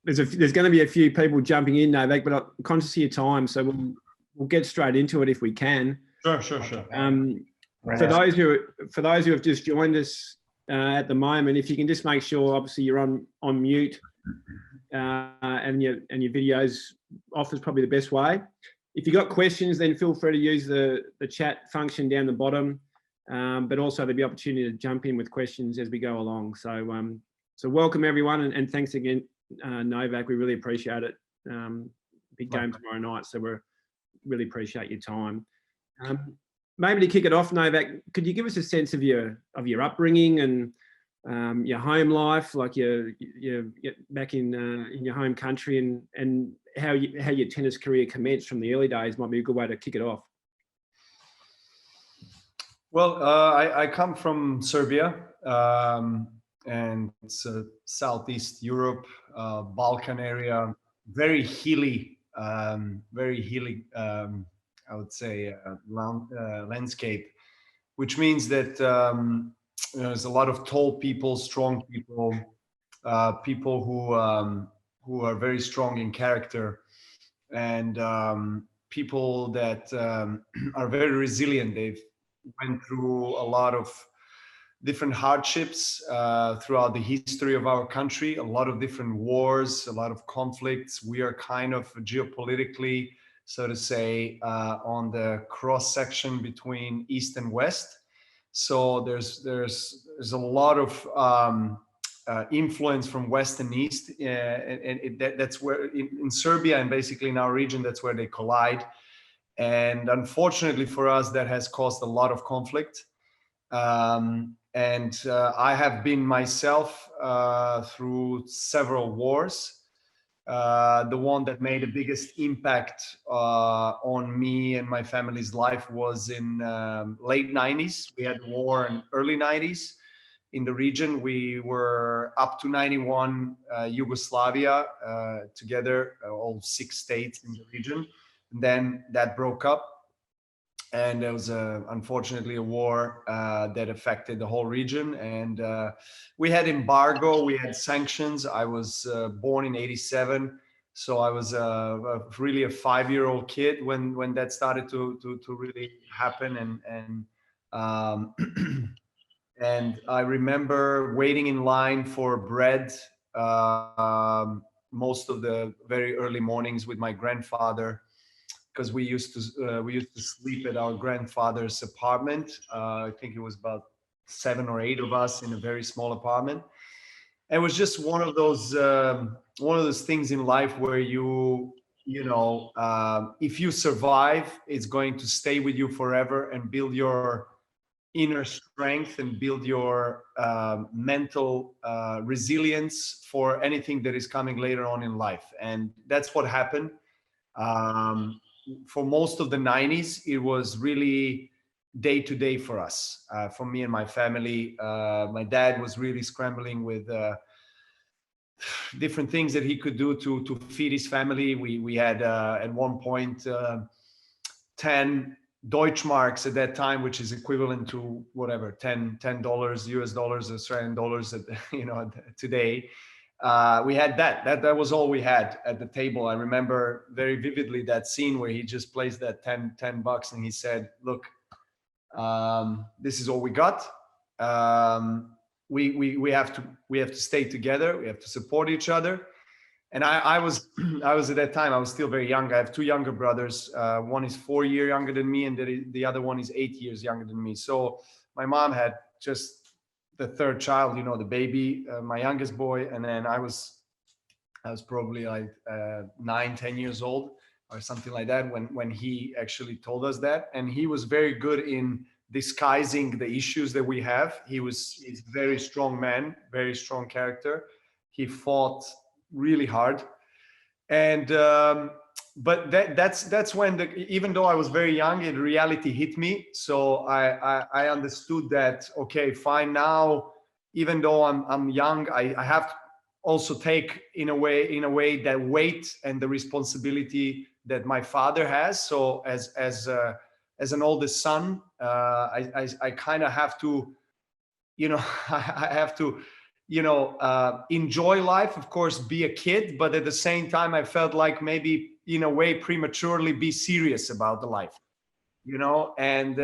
There's going to be a few people jumping in, Novak, but I'm conscious of your time, so we'll get straight into it if we can. Sure. For those who have just joined us at the moment, if you can just make sure, obviously you're on mute, and your videos off is probably the best way. If you've got questions, then feel free to use the chat function down the bottom, but also there'll be opportunity to jump in with questions as we go along. So welcome everyone, and thanks again, Novak. We really appreciate it. Big game tomorrow night, so we really appreciate your time. Maybe to kick it off, Novak, could you give us a sense of your upbringing and your home life, like your back in your home country, and how your tennis career commenced from the early days? Might be a good way to kick it off. Well, I come from Serbia, and it's Southeast Europe, Balkan area, very hilly, I would say, landscape, which means that there's a lot of tall people, strong people, people who are very strong in character, and people that are very resilient. They've went through a lot of different hardships throughout the history of our country, a lot of different wars, a lot of conflicts. We are kind of geopolitically, so to say, on the cross section between East and West. So there's a lot of influence from West and East, and that's where in Serbia and basically in our region, that's where they collide. And unfortunately for us, that has caused a lot of conflict. And I have been myself through several wars. The one that made the biggest impact on me and my family's life was in late 90s. We had war in early 90s in the region. We were up to 91 Yugoslavia together, all 6 states in the region. And then that broke up. And there was unfortunately a war that affected the whole region. And we had embargo, we had sanctions. I was born in '87. So I was really a 5-year-old kid when that started to really happen. And I remember waiting in line for bread most of the very early mornings with my grandfather, because we used to sleep at our grandfather's apartment. I think it was about 7 or 8 of us in a very small apartment. It was just one of those things in life where if you survive, it's going to stay with you forever and build your inner strength and build your mental resilience for anything that is coming later on in life. And that's what happened. For most of the 90s, it was really day to day for us, for me and my family. My dad was really scrambling with different things that he could do to feed his family. We had at one point 10 Deutschmarks at that time, which is equivalent to whatever, $10 US dollars, Australian dollars, today. We had that was all we had at the table. I remember very vividly that scene where he just placed that 10 bucks and he said, look, this is all we got. We have to stay together. We have to support each other. And I was at that time, I was still very young. I have 2 younger brothers. One is 4 years younger than me, and the other one is 8 years younger than me. So my mom had just the 3rd child, the baby, my youngest boy, and then I was probably like 9-10 years old or something like that when he actually told us that. And he was very good in disguising the issues that we have. He's a very strong man, very strong character. He fought really hard, and but that's when even though I was very young, the reality hit me. So I understood that, okay, fine, now even though I'm young, I have to also take in a way that weight and the responsibility that my father has. So as an oldest son, I kind of have to, I have to enjoy life, of course, be a kid, but at the same time, I felt like maybe in a way prematurely be serious about the life, and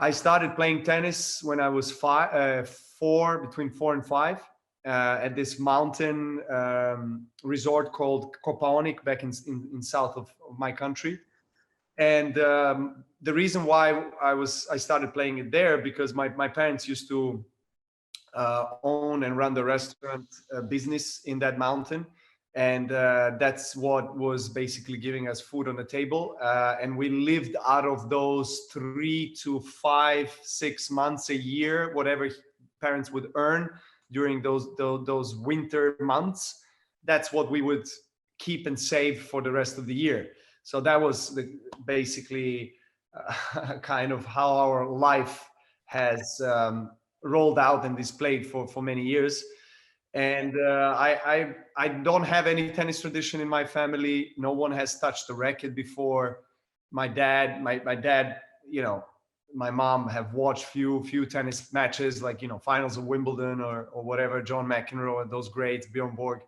I started playing tennis when I was between 4 and 5, at this mountain resort called Kopaonik back in south of my country. And the reason why I started playing it there, because my parents used to own and run the restaurant business in that mountain. And that's what was basically giving us food on the table. And we lived out of those 3 to 5, 6 months a year, whatever parents would earn during those winter months. That's what we would keep and save for the rest of the year. So that was basically kind of how our life has rolled out and displayed for many years. And I don't have any tennis tradition in my family. No one has touched a racket before. My dad, my mom have watched few tennis matches, like finals of Wimbledon or whatever, John McEnroe, those greats, Bjorn Borg.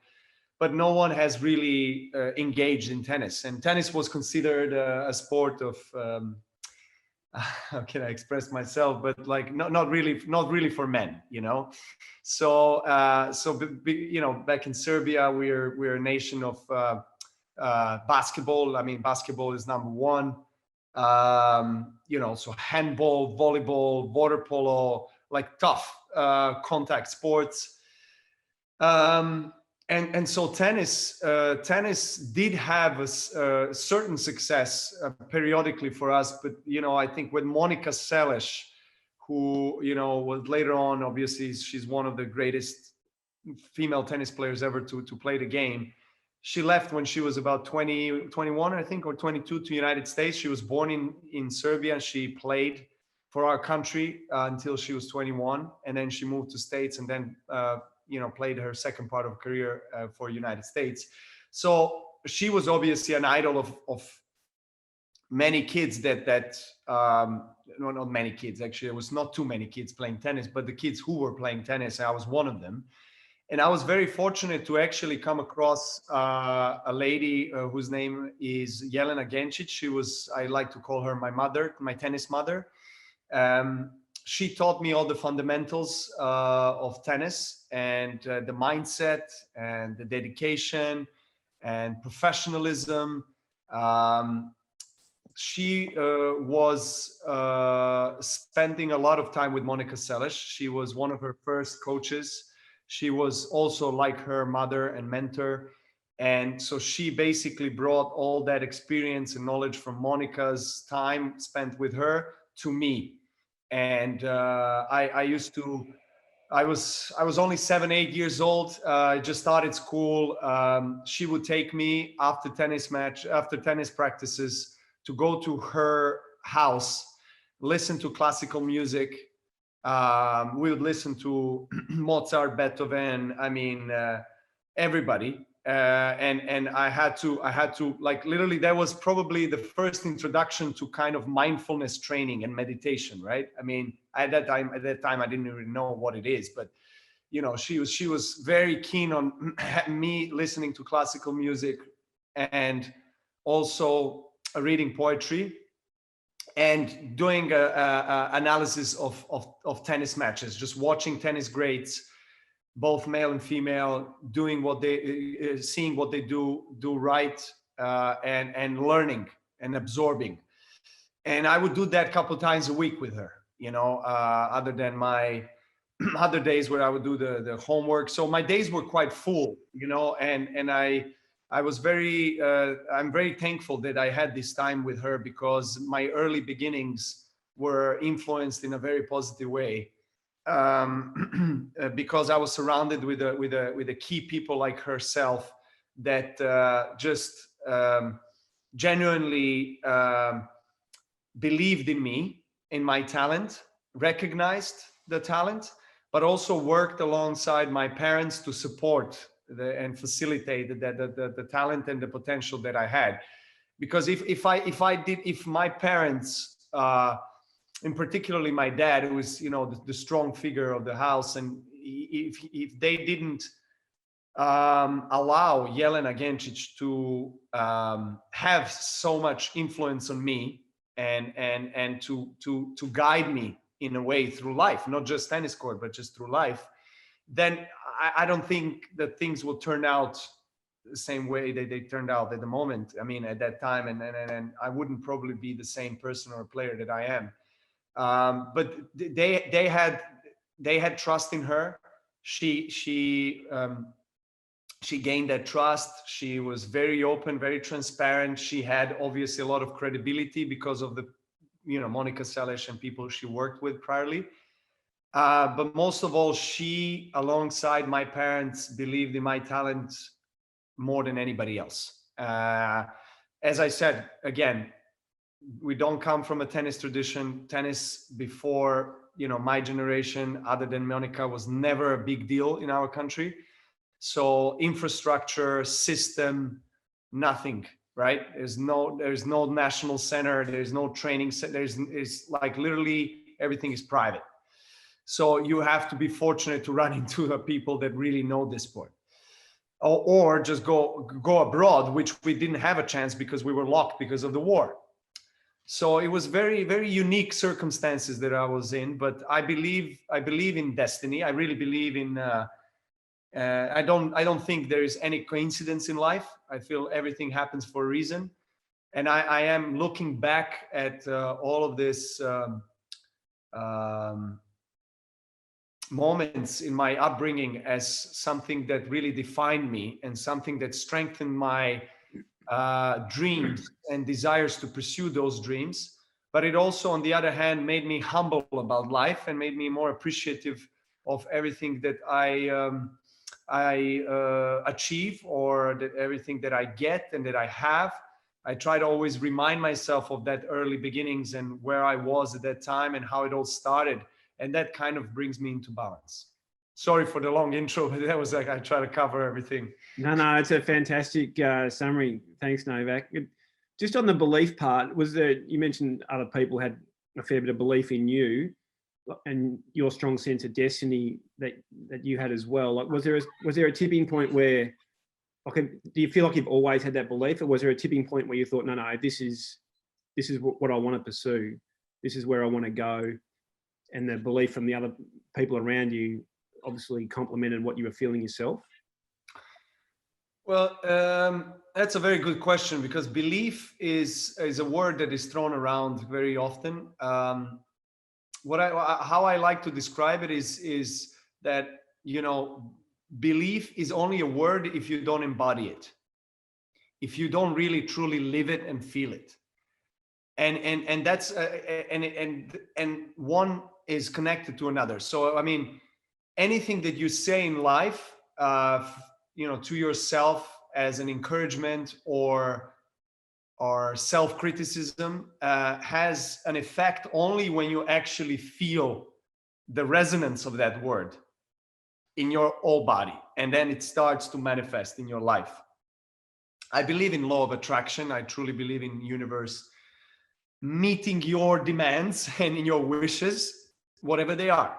But no one has really engaged in tennis. And tennis was considered a sport of how can I express myself? But like not really for men, So back in Serbia, we're a nation of basketball. I mean, basketball is number one. So handball, volleyball, water polo, like tough contact sports. And so tennis did have a certain success periodically for us, but I think with Monica Seles, who was later on, obviously she's one of the greatest female tennis players ever to play the game. She left when she was about 21, I think, or 22 to the United States. She was born in Serbia, and she played for our country until she was 21, and then she moved to States, and then played her second part of her career for United States. So she was obviously an idol of many kids no, not many kids, actually. It was not too many kids playing tennis, but the kids who were playing tennis, I was one of them. And I was very fortunate to actually come across a lady whose name is Jelena Gencic. I like to call her my mother, my tennis mother. She taught me all the fundamentals of tennis, and the mindset and the dedication and professionalism. She was spending a lot of time with Monica Seles. She was one of her first coaches. She was also like her mother and mentor. And so she basically brought all that experience and knowledge from Monica's time spent with her to me. And I was only 7, 8 years old. I just started school. She would take me after tennis practices to go to her house, listen to classical music. We would listen to Mozart, Beethoven. I mean, everybody. And I had to like literally, that was probably the first introduction to kind of mindfulness training and meditation, right? I mean, at that time I didn't even know what it is, but she was very keen on me listening to classical music and also reading poetry and doing a analysis of tennis matches, just watching tennis greats, both male and female, doing seeing what they do right, and learning and absorbing. And I would do that a couple of times a week with her, other than my other days where I would do the homework. So my days were quite full, and I was I'm very thankful that I had this time with her, because my early beginnings were influenced in a very positive way. Because I was surrounded with the key people like herself that just genuinely believed in me, in my talent, recognized the talent, but also worked alongside my parents to support and facilitate the talent and the potential that I had. Because if my parents, and particularly my dad, who was the strong figure of the house, and if they didn't allow Jelena Gencic to have so much influence on me and to guide me in a way through life, not just tennis court, but just through life, then I don't think that things will turn out the same way that they turned out at the moment. I mean, at that time, and I wouldn't probably be the same person or player that I am. But they had trust in her. She gained that trust. She was very open, very transparent. She had obviously a lot of credibility because of the, Monica Seles and people she worked with priorly. But most of all, she, alongside my parents, believed in my talent more than anybody else. As I said, again, we don't come from a tennis tradition. Tennis before, my generation, other than Monica, was never a big deal in our country. So infrastructure, system, nothing, right? There's no national center. There's no training center. It's like literally everything is private. So you have to be fortunate to run into the people that really know this sport, or just go abroad, which we didn't have a chance because we were locked because of the war. So it was very, very unique circumstances that I was in. But I believe in destiny. I really believe in. I don't think there is any coincidence in life. I feel everything happens for a reason, and I am looking back at all of this. Moments in my upbringing as something that really defined me and something that strengthened my dreams and desires to pursue those dreams. But it also, on the other hand, made me humble about life and made me more appreciative of everything that I achieve, or that everything that I get and that I have. I try to always remind myself of that early beginnings and where I was at that time and how it all started. And that kind of brings me into balance. Sorry for the long intro, but that was like, I try to cover everything. No, it's a fantastic summary. Thanks, Novak. Just on the belief part, you mentioned other people had a fair bit of belief in you and your strong sense of destiny that you had as well. Like, was there a tipping point where, do you feel like you've always had that belief, or was there a tipping point where you thought, no, this is what I want to pursue. This is where I want to go. And the belief from the other people around you obviously complemented what you were feeling yourself? Well, that's a very good question, because belief is a word that is thrown around very often. How I like to describe it is that, belief is only a word if you don't embody it, if you don't really truly live it and feel it. And that's and one is connected to another. So I mean, anything that you say in life, to yourself as an encouragement or self-criticism, has an effect only when you actually feel the resonance of that word in your whole body, and then it starts to manifest in your life. I believe in law of attraction. I truly believe in universe meeting your demands and in your wishes, whatever they are.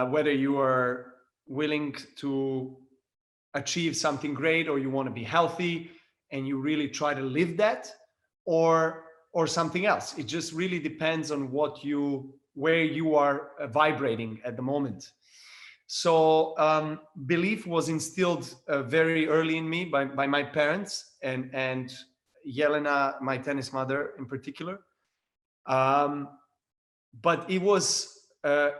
Whether you are willing to achieve something great, or you want to be healthy and you really try to live that, or something else. It just really depends on where you are vibrating at the moment. So belief was instilled very early in me by my parents and Jelena, my tennis mother in particular. But it was a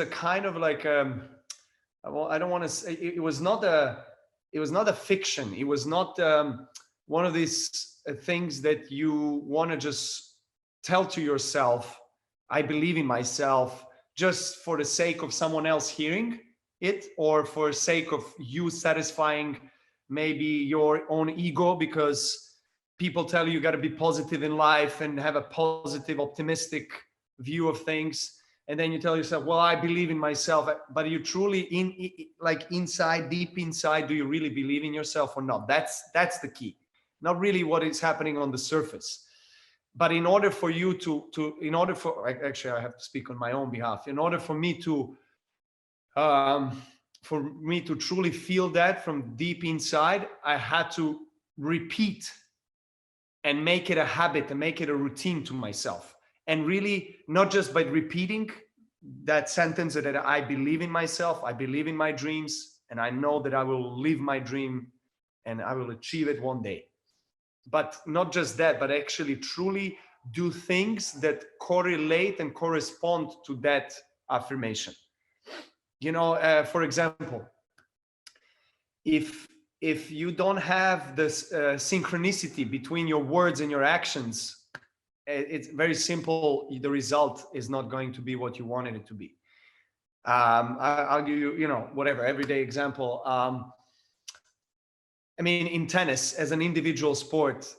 kind of like, well, I don't want to say, it was not a fiction. It was not one of these things that you want to just tell to yourself, I believe in myself, just for the sake of someone else hearing it, or for the sake of you satisfying maybe your own ego, because people tell you got to be positive in life and have a positive, optimistic view of things. And then you tell yourself, well, I believe in myself. But you truly, inside, deep inside, do you really believe in yourself or not? That's the key. Not really what is happening on the surface. But in order for you actually, I have to speak on my own behalf. In order for me to For me to truly feel that from deep inside, I had to repeat and make it a habit and make it a routine to myself. And really, not just by repeating that sentence that I believe in myself, I believe in my dreams, and I know that I will live my dream and I will achieve it one day. But not just that, but actually truly do things that correlate and correspond to that affirmation. You know, for example, if you don't have this synchronicity between your words and your actions, it's very simple. The result is not going to be what you wanted it to be. I'll give you, you know, whatever, everyday example. I mean, in tennis, as an individual sport,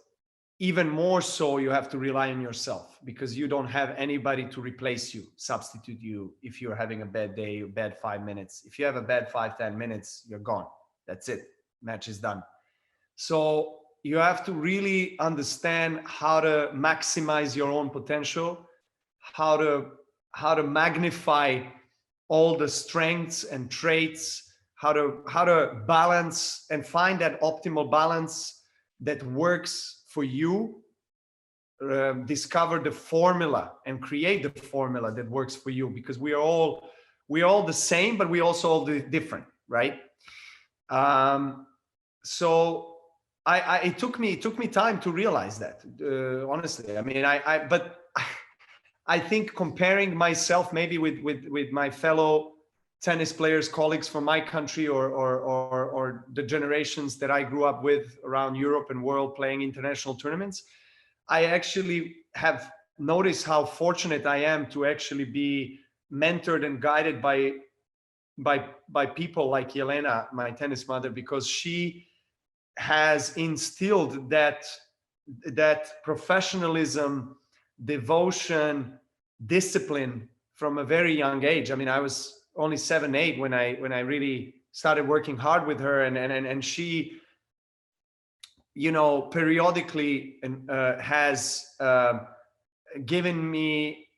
even more so, you have to rely on yourself, because you don't have anybody to replace you, substitute you. If you're having a bad day, a bad 5 minutes, if you have a bad 5-10 minutes, you're gone. That's it. Match is done. So you have to really understand how to maximize your own potential, how to magnify all the strengths and traits, how to balance and find that optimal balance that works for you. Discover the formula and create the formula that works for you, because we're all the same, but we also all different, right? So it took me time to realize that, honestly. I mean, but I think comparing myself maybe with my fellow tennis players, colleagues from my country, or the generations that I grew up with around Europe and world playing international tournaments, I actually have noticed how fortunate I am to actually be mentored and guided by people like Yelena, my tennis mother, because she has instilled that professionalism, devotion, discipline from a very young age. I mean, I was only 7, 8 when I really started working hard with her, and she, you know, periodically has given me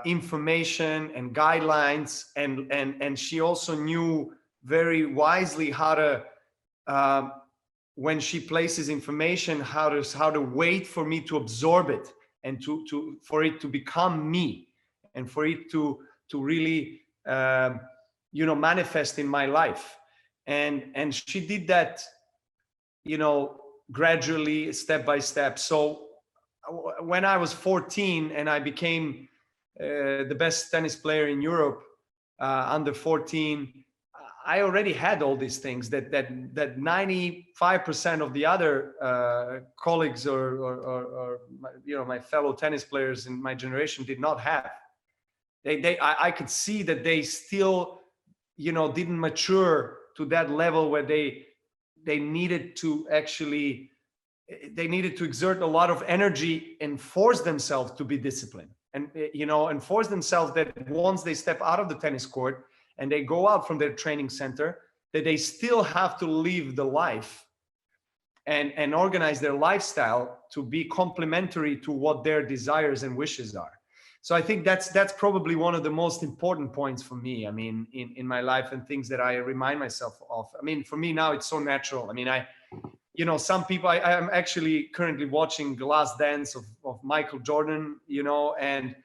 information and guidelines, and she also knew very wisely how to, when she places information, how to wait for me to absorb it, and for it to become me, and for it to really you know, manifest in my life. And she did that, you know, gradually, step by step. So when I was 14 and I became the best tennis player in Europe, under 14, I already had all these things that 95% of the other colleagues or you know, my fellow tennis players in my generation did not have. I could see that they still, you know, didn't mature to that level where they needed to actually, they needed to exert a lot of energy and force themselves to be disciplined, and, you know, and force themselves that once they step out of the tennis court and they go out from their training center, that they still have to live the life and organize their lifestyle to be complementary to what their desires and wishes are. So I think that's probably one of the most important points for me. I mean, in my life, and things that I remind myself of. I mean, for me now, it's so natural. I mean, you know, some people, I'm actually currently watching The Last Dance of Michael Jordan, you know, and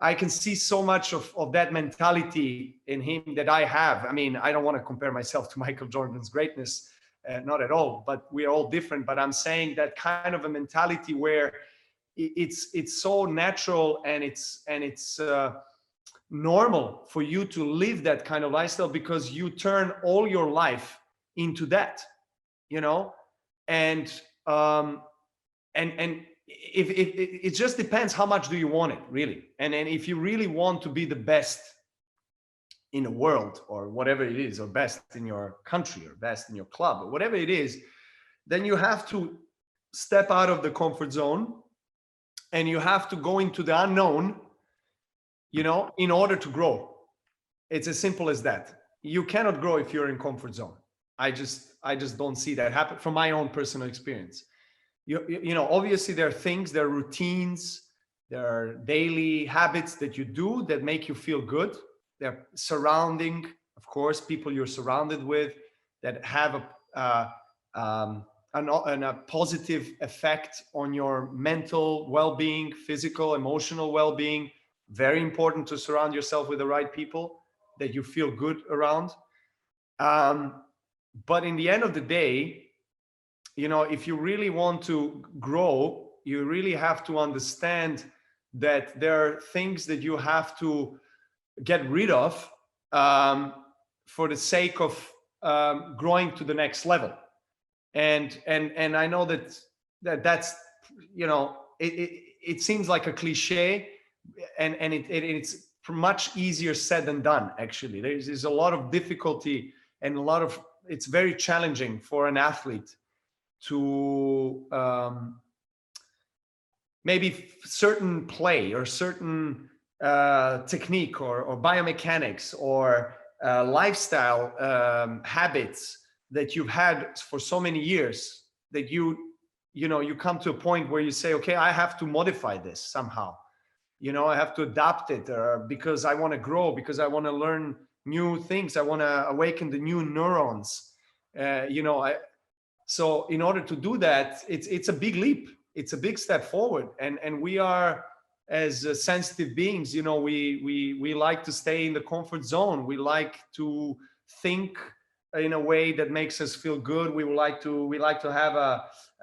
I can see so much of that mentality in him that I have. I mean, I don't want to compare myself to Michael Jordan's greatness, not at all, but we're all different. But I'm saying that kind of a mentality where it's so natural, and it's normal for you to live that kind of lifestyle, because you turn all your life into that, you know, and if it just depends how much do you want it, really. And if you really want to be the best in the world, or whatever it is, or best in your country, or best in your club, or whatever it is, then you have to step out of the comfort zone, and you have to go into the unknown, you know, in order to grow. It's as simple as that. You cannot grow if you're in comfort zone. I just don't see that happen from my own personal experience. You know, obviously there are things, there are routines, there are daily habits that you do that make you feel good. They're surrounding of course, people you're surrounded with that have a positive effect on your mental well-being, physical, emotional well-being. Very important to surround yourself with the right people that you feel good around. But in the end of the day, you know, if you really want to grow, you really have to understand that there are things that you have to get rid of for the sake of growing to the next level. And I know that's, you know, it seems like a cliche, and it's much easier said than done. Actually, there's a lot of difficulty and it's very challenging for an athlete to maybe certain play or certain technique or biomechanics or lifestyle habits that you've had for so many years, that you come to a point where you say, okay, I have to modify this somehow. You know, I have to adapt it because I want to grow, because I want to learn new things. I want to awaken the new neurons. So in order to do that, it's a big leap. It's a big step forward. And we are, as sensitive beings, you know, we like to stay in the comfort zone. We like to think in a way that makes us feel good. We like to have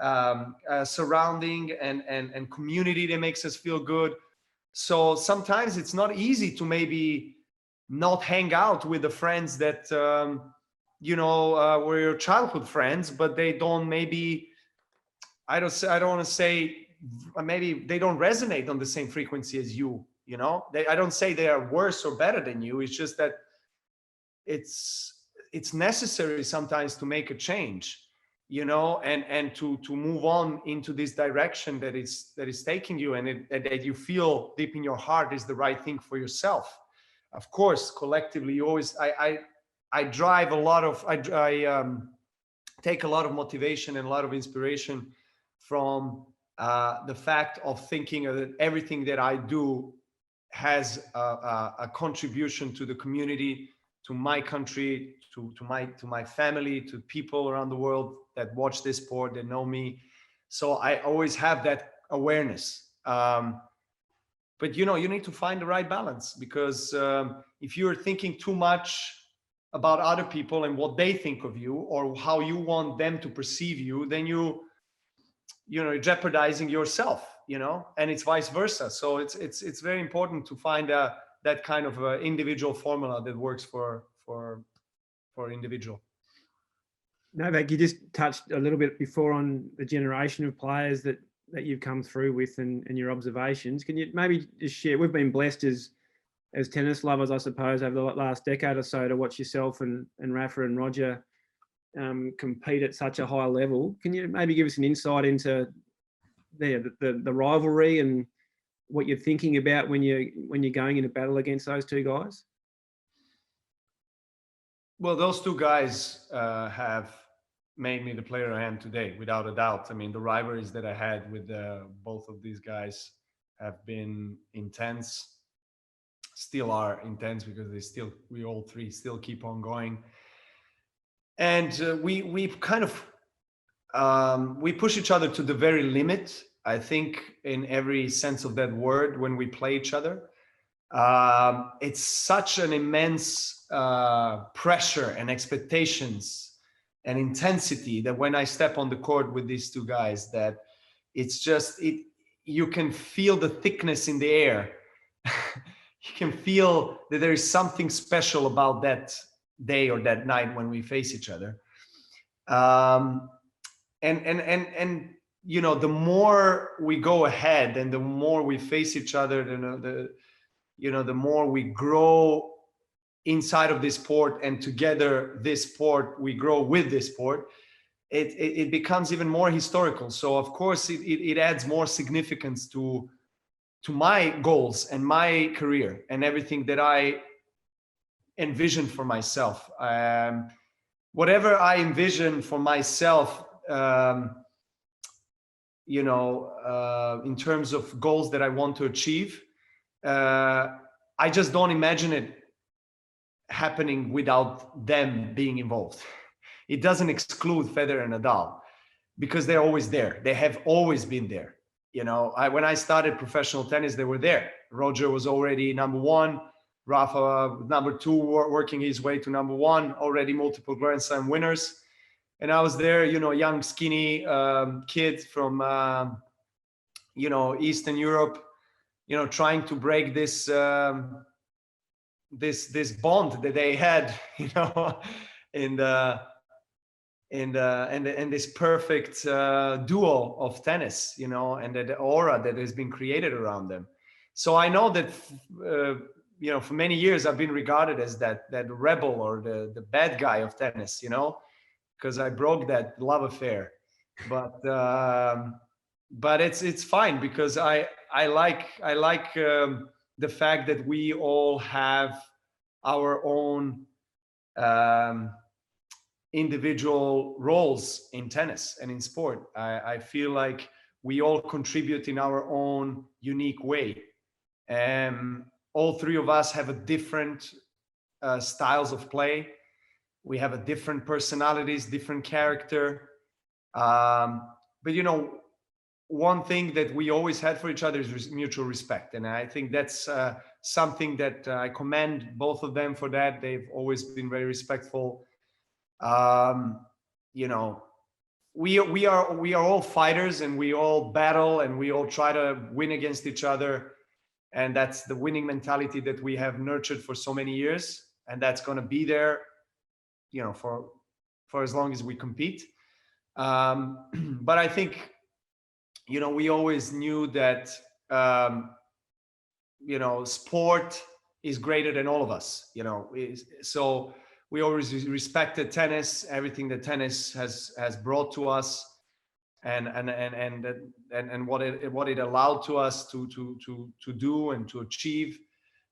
a surrounding and community that makes us feel good. So sometimes it's not easy to maybe not hang out with the friends that were your childhood friends, but they don't, maybe I don't want to say, maybe they don't resonate on the same frequency as you. You know, I don't say they are worse or better than you. It's just that it's necessary sometimes to make a change, you know, and to move on into this direction that is taking you, and that you feel deep in your heart is the right thing for yourself. Of course, collectively, you always, I drive a lot of, I take a lot of motivation and a lot of inspiration from the fact of thinking that everything that I do has a contribution to the community, to my country, to my family, to people around the world that watch this sport, that know me. So I always have that awareness. But you know, you need to find the right balance, because if you're thinking too much about other people and what they think of you or how you want them to perceive you, then you're jeopardizing yourself, you know, and it's vice versa. So it's very important to find that kind of individual formula that works for individual. Novak, you just touched a little bit before on the generation of players that you've come through with and your observations. Can you maybe just share? We've been blessed as tennis lovers, I suppose, over the last decade or so to watch yourself and Rafa and Roger compete at such a high level. Can you maybe give us an insight into the rivalry and what you're thinking about when you're going into battle against those two guys? Well, those two guys have made me the player I am today, without a doubt. I mean, the rivalries that I had with both of these guys have been intense, still are intense, because we all three still keep on going. And we kind of, we push each other to the very limit, I think, in every sense of that word, when we play each other. It's such an immense pressure and expectations and intensity that when I step on the court with these two guys, that it's just, you can feel the thickness in the air. You can feel that there is something special about that day or that night when we face each other. And you know, the more we go ahead and the more we face each other, the more we grow inside of this sport, and together this sport, we grow with this sport. It becomes even more historical. So of course it adds more significance to my goals and my career and everything that I envision for myself. Whatever I envision for myself, in terms of goals that I want to achieve, I just don't imagine it happening without them being involved. It doesn't exclude Federer and Nadal, because they're always there. They have always been there. You know, when I started professional tennis, they were there. Roger was already number one. Rafa, number two, working his way to number one, already multiple Grand Slam winners. And I was there, you know, young, skinny kid from, you know, Eastern Europe, you know, trying to break this, this bond that they had, you know, and this perfect duo of tennis, you know, and the aura that has been created around them. So I know that, you know, for many years I've been regarded as that rebel or the bad guy of tennis, you know, because I broke that love affair. But it's fine, because I like the fact that we all have our own individual roles in tennis and in sport. I feel like we all contribute in our own unique way. All three of us have a different styles of play. We have a different personalities, different character. But you know, one thing that we always had for each other is mutual respect. And I think that's something that I commend both of them for that. They've always been very respectful. You know, we are all fighters, and we all battle, and we all try to win against each other. And that's the winning mentality that we have nurtured for so many years. And that's going to be there, you know, for as long as we compete. But I think, you know, we always knew that, you know, sport is greater than all of us, you know. So we always respected tennis, everything that tennis has brought to us, and what it allowed to us to do and to achieve.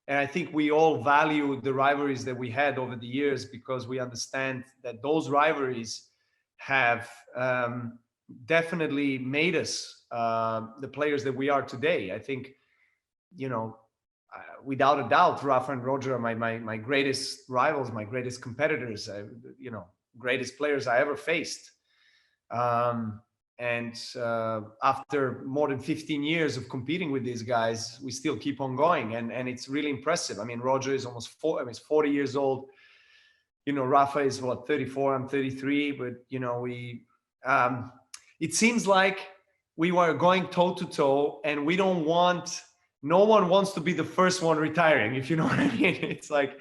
And I think we all value the rivalries that we had over the years, because we understand that those rivalries have definitely made us the players that we are today. I think, you know, without a doubt, Rafa and Roger are my greatest rivals, my greatest competitors, you know, greatest players I ever faced. And after more than 15 years of competing with these guys, we still keep on going, and it's really impressive. I mean, Roger is almost 40 years old. You know, Rafa is what, 34, I'm 33, but you know, it seems like we were going toe to toe, and no one wants to be the first one retiring, if you know what I mean. It's like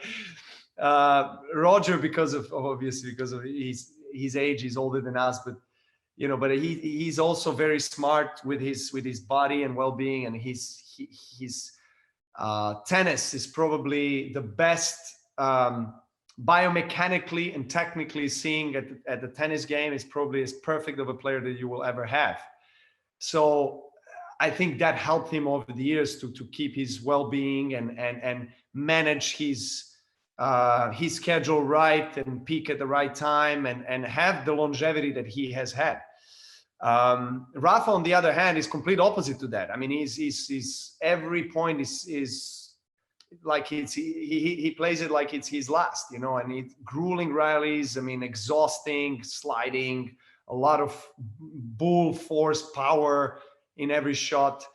Roger, obviously because of his age, he's older than us, but you know, but he's also very smart with his body and well-being, and his tennis is probably the best biomechanically and technically seeing at the tennis game, is probably as perfect of a player that you will ever have. So I think that helped him over the years to keep his well-being and manage his schedule right, and peak at the right time, and have the longevity that he has had. Rafa, on the other hand, is complete opposite to that. I mean, he's every point is like he plays it like it's his last, you know, and grueling rallies. I mean, exhausting, sliding, a lot of bull force power in every shot.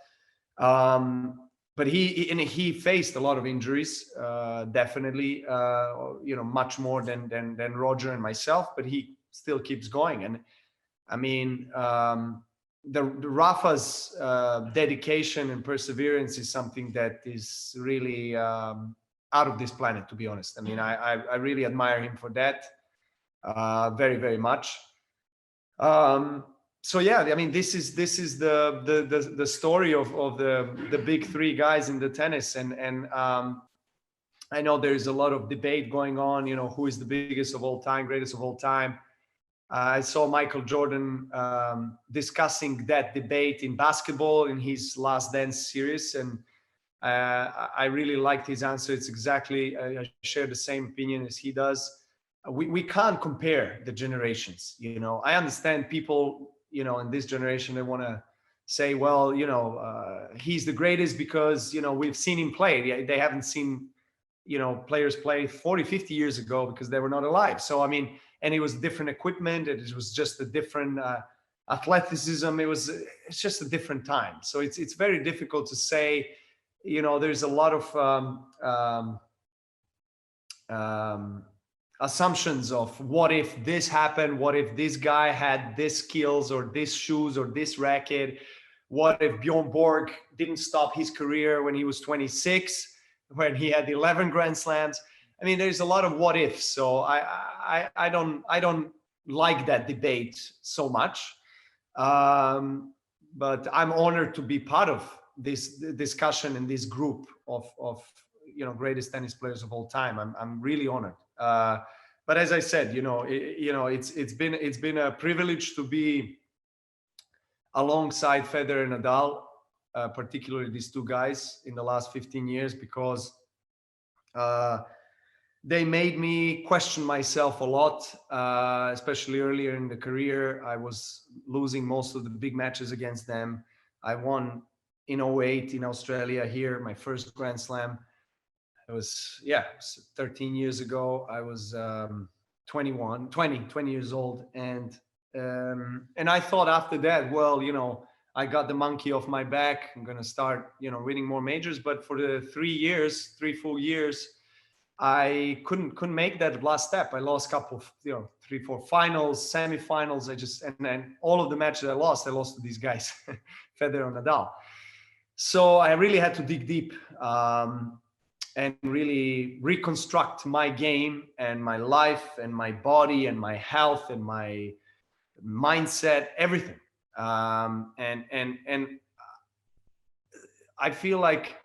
But he faced a lot of injuries, definitely, you know, much more than Roger and myself, but he still keeps going. And I mean, the Rafa's dedication and perseverance is something that is really out of this planet, to be honest. I mean, I really admire him for that, very, very much. So yeah, I mean, this is the story of the big three guys in the tennis, and I know there's a lot of debate going on, you know, who is the biggest of all time, greatest of all time. I saw Michael Jordan discussing that debate in basketball in his Last Dance series, and I really liked his answer. It's exactly, I share the same opinion as he does. We can't compare the generations, you know. I understand people, you know, in this generation, they want to say, well, you know, he's the greatest because, you know, we've seen him play. They haven't seen players played 40, 50 years ago because they were not alive. So, I mean, and it was different equipment. It was just a different athleticism. It's just a different time. So it's very difficult to say, there's a lot of assumptions of what if this happened, what if this guy had this skills or this shoes or this racket, what if Bjorn Borg didn't stop his career when he was 26, when he had 11 Grand Slams. I mean, there's a lot of what ifs. So I don't like that debate so much. But I'm honored to be part of this discussion and this group of greatest tennis players of all time. I'm really honored. But as I said, it's been a privilege to be alongside Federer and Nadal, particularly these two guys in the last 15 years, because they made me question myself a lot, especially earlier in the career. I was losing most of the big matches against them. I won in 2008 in Australia here, my first Grand Slam. It was 13 years ago. I was 20 years old. And I thought after that, well, I got the monkey off my back. I'm going to start, winning more majors. But for the 3 full years, I couldn't make that last step. I lost a couple of, 3-4 finals, semifinals. And then all of the matches I lost to these guys, Federer and Nadal. So I really had to dig deep and really reconstruct my game and my life and my body and my health and my mindset, everything. And I feel like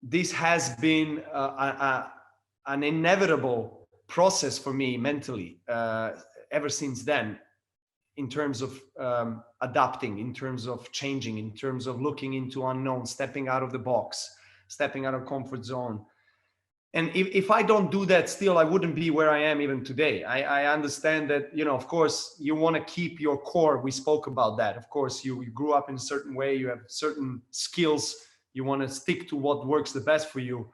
this has been an inevitable process for me mentally ever since then, in terms of adapting, in terms of changing, in terms of looking into unknown, stepping out of the box, stepping out of comfort zone. And if I don't do that still, I wouldn't be where I am even today. I understand that, of course, you want to keep your core. We spoke about that. Of course, you grew up in a certain way. You have certain skills. You want to stick to what works the best for you.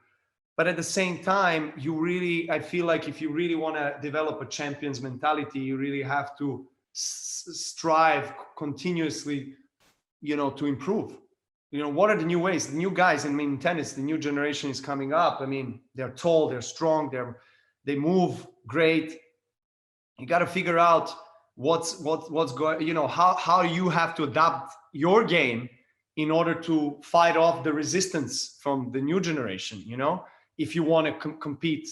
But at the same time, I feel like if you really want to develop a champion's mentality, you really have to strive continuously, to improve. What are the new ways? The new guys, in tennis, the new generation is coming up. I mean, they're tall, they're strong, they move great. You got to figure out what's going, how you have to adapt your game in order to fight off the resistance from the new generation, if you want to compete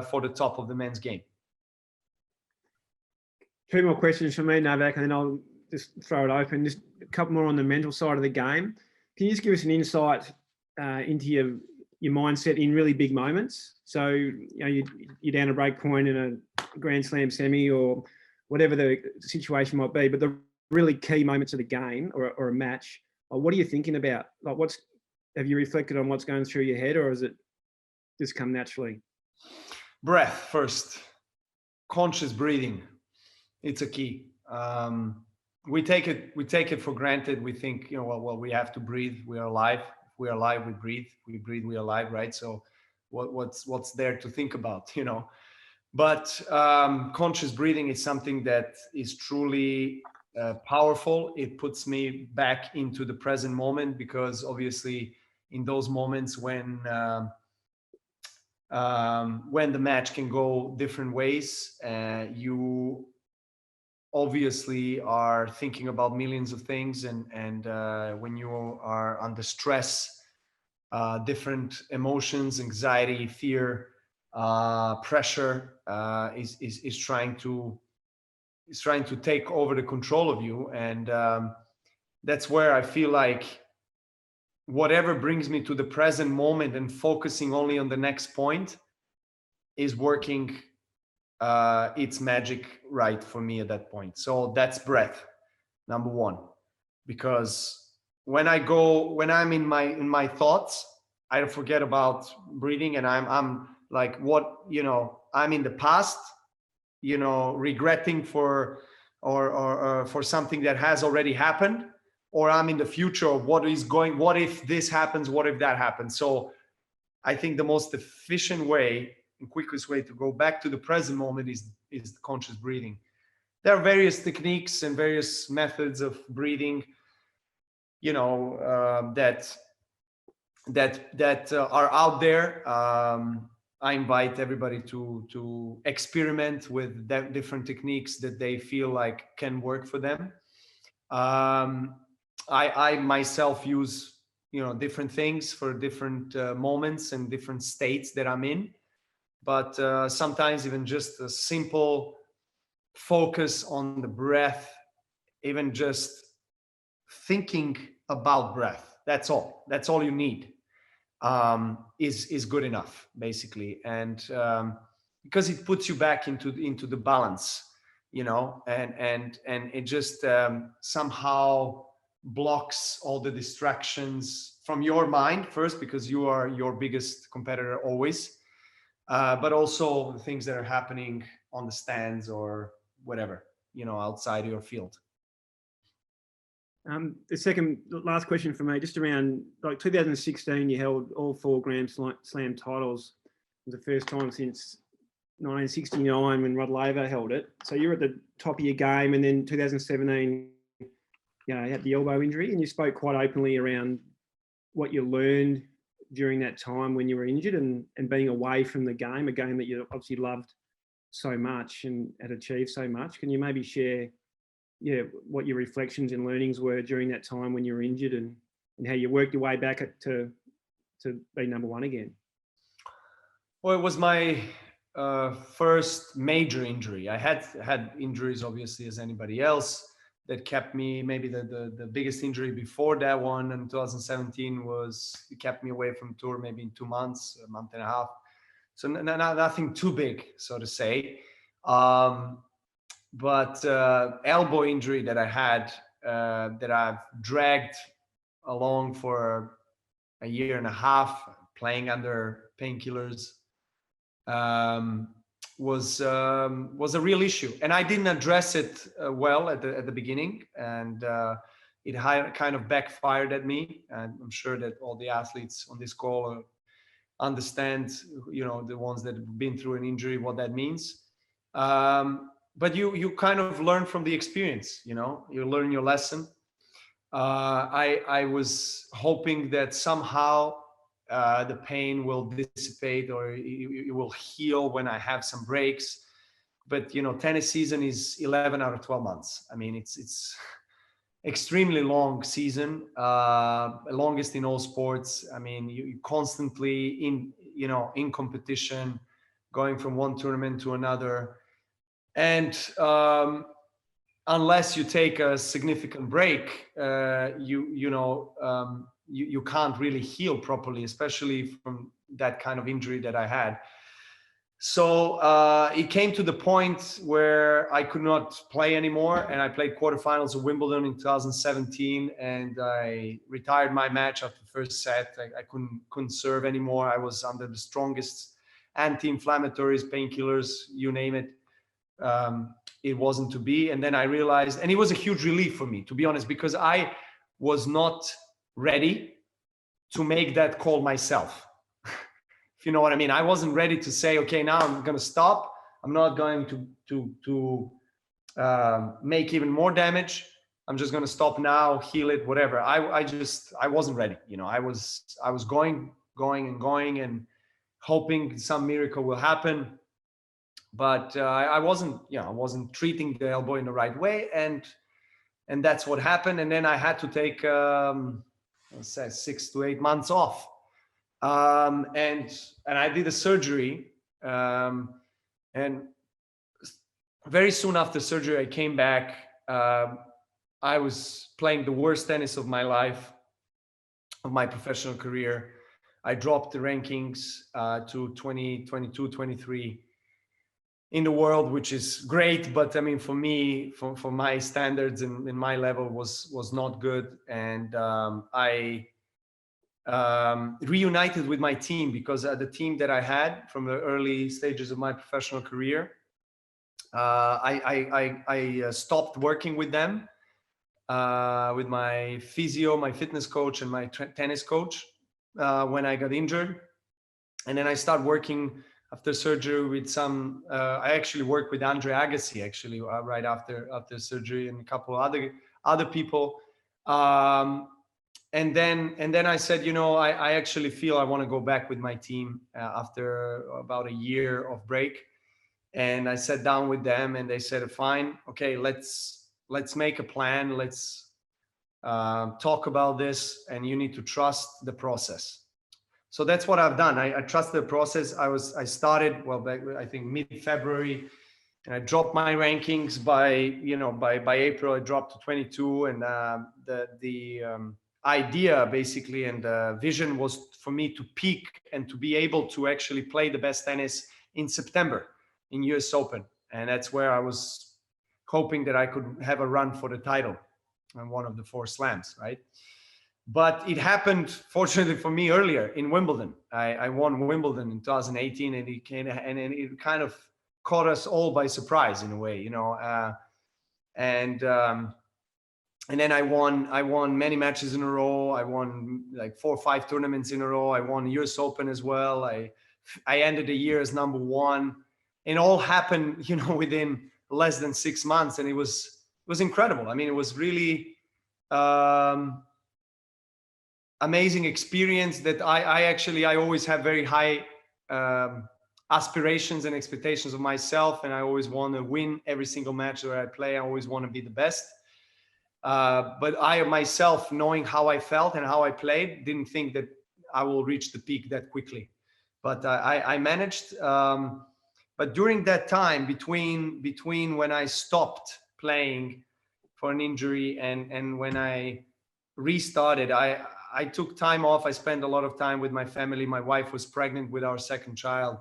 for the top of the men's game. 2 more questions from me, Novak, and then I'll just throw it open. Just a couple more on the mental side of the game. Can you just give us an insight into your mindset in really big moments? So, you're down a break point in a Grand Slam semi or whatever the situation might be, but the really key moments of the game or a match, what are you thinking about? Like, have you reflected on what's going through your head, or has it just come naturally? Breath first, conscious breathing. It's a key. We take it for granted. We think, well, we have to breathe. We are alive. If we are alive, we breathe. We breathe, we are alive, right? So what's there to think about, But conscious breathing is something that is truly powerful. It puts me back into the present moment, because obviously in those moments when the match can go different ways, you obviously are thinking about millions of things, and when you are under stress, different emotions, anxiety, fear, pressure is trying to take over the control of you. And that's where I feel like whatever brings me to the present moment and focusing only on the next point is working its magic right for me at that point. So that's breath, number one. Because when I'm in my thoughts, I forget about breathing, and I'm like, I'm in the past, regretting for something that has already happened, or I'm in the future of what if this happens, what if that happens. So I think the most efficient way and quickest way to go back to the present moment is conscious breathing. There are various techniques and various methods of breathing, you know, that are out there. I invite everybody to experiment with different techniques that they feel like can work for them. I myself use, you know, different things for different moments and different states that I'm in. But sometimes even just a simple focus on the breath, even just thinking about breath, that's all you need, is good enough, basically. And because it puts you back into the balance, you know, and it just somehow blocks all the distractions from your mind first, because you are your biggest competitor always, but also the things that are happening on the stands or whatever, you know, outside your field. The last question for me, just around like 2016, you held all 4 Grand Slam titles. It was the first time since 1969 when Rod Laver held it. So you're at the top of your game, and then 2017, you know, you had the elbow injury, and you spoke quite openly around what you learned during that time when you were injured and being away from the game, a game that you obviously loved so much and had achieved so much. Can you maybe share, what your reflections and learnings were during that time when you were injured, and how you worked your way back to be number one again? Well, it was my first major injury. I had injuries, obviously, as anybody else, that kept me. Maybe the biggest injury before that one in 2017 was it kept me away from tour maybe in 2 months, a month and a half. So nothing too big, so to say. But elbow injury that I had, that I've dragged along for a year and a half, playing under painkillers, was a real issue, and I didn't address it well at the beginning, and it kind of backfired at me. And I'm sure that all the athletes on this call understand, you know, the ones that have been through an injury, what that means. But you kind of learn from the experience, you know, you learn your lesson. I was hoping that somehow the pain will dissipate, or it will heal when I have some breaks. But, you know, tennis season is 11 out of 12 months. I mean, it's extremely long season, longest in all sports. I mean, you constantly in competition, going from one tournament to another. And unless you take a significant break, you can't really heal properly, especially from that kind of injury that I had. So it came to the point where I could not play anymore, and I played quarterfinals of Wimbledon in 2017, and I retired my match after the first set. I couldn't serve anymore. I was under the strongest anti-inflammatories, painkillers, you name it. It wasn't to be. And then I realized, and it was a huge relief for me, to be honest, because I was not ready to make that call myself. If you know what I mean. I wasn't ready to say, okay, now I'm going to stop. I'm not going to make even more damage. I'm just going to stop now, heal it, whatever. I wasn't ready. You know, I was going and hoping some miracle will happen. But I wasn't treating the elbow in the right way, and that's what happened. And then I had to take, let's say, 6 to 8 months off, and I did a surgery, and very soon after surgery, I came back. I was playing the worst tennis of my life, of my professional career. I dropped the rankings to 20, 22, 23. In the world, which is great, but I mean, for me, for my standards and in my level, was not good. And I reunited with my team, because the team that I had from the early stages of my professional career, I stopped working with them, with my physio, my fitness coach, and my tennis coach when I got injured. And then I start working after surgery with some, I actually worked with Andre Agassi actually right after surgery, and a couple other people. And then I said, you know, I actually feel I want to go back with my team after about a year of break. And I sat down with them, and they said, fine, okay, let's make a plan. Let's talk about this, and you need to trust the process. So that's what I've done. I trust the process. I started, well, back, I think mid-February, and I dropped my rankings by, you know, by April, I dropped to 22. And the idea basically, and the vision was for me to peak and to be able to actually play the best tennis in September in US Open. And that's where I was hoping that I could have a run for the title on one of the 4 slams, right? But it happened, fortunately for me, earlier in Wimbledon. I won Wimbledon in 2018, and it kind of caught us all by surprise in a way, you know. And then I won many matches in a row. I won like 4 or 5 tournaments in a row. I won US Open as well. I ended the year as number 1. It all happened, you know, within less than 6 months, and it was incredible. I mean, it was really amazing experience that I always have very high aspirations and expectations of myself, and I always want to win every single match that I play. I always want to be the best. But I myself, knowing how I felt and how I played, didn't think that I will reach the peak that quickly. But I managed. But during that time, between when I stopped playing for an injury and when I restarted, I took time off. I spent a lot of time with my family. My wife was pregnant with our second child,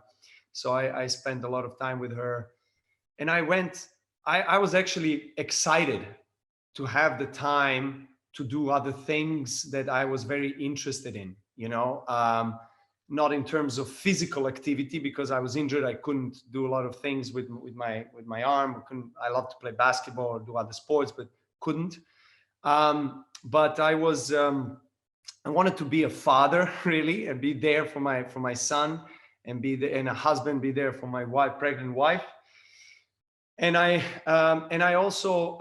so I spent a lot of time with her. And I was actually excited to have the time to do other things that I was very interested in, you know, not in terms of physical activity, because I was injured. I couldn't do a lot of things with my arm. I love to play basketball or do other sports, but couldn't. But I wanted to be a father, really, and be there for my son, and and a husband, be there for my pregnant wife. And I also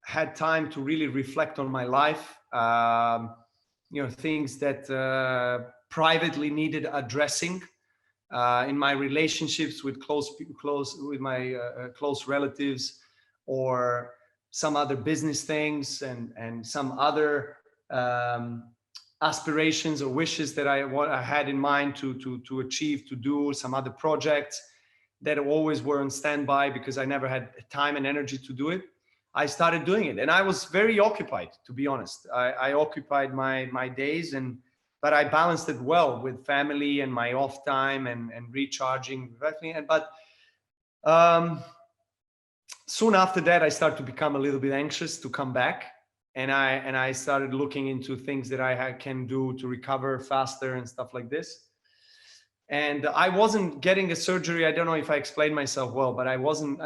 had time to really reflect on my life, you know, things that privately needed addressing in my relationships with close relatives, or some other business things, and some other aspirations or wishes that I had in mind to achieve, to do some other projects that always were on standby because I never had time and energy to do it. I started doing it, and I was very occupied, to be honest. I occupied my days, but I balanced it well with family and my off time and recharging. But soon after that, I started to become a little bit anxious to come back, and I started looking into things that I can do to recover faster and stuff like this. And I wasn't getting a surgery. I don't know if I explained myself well, but I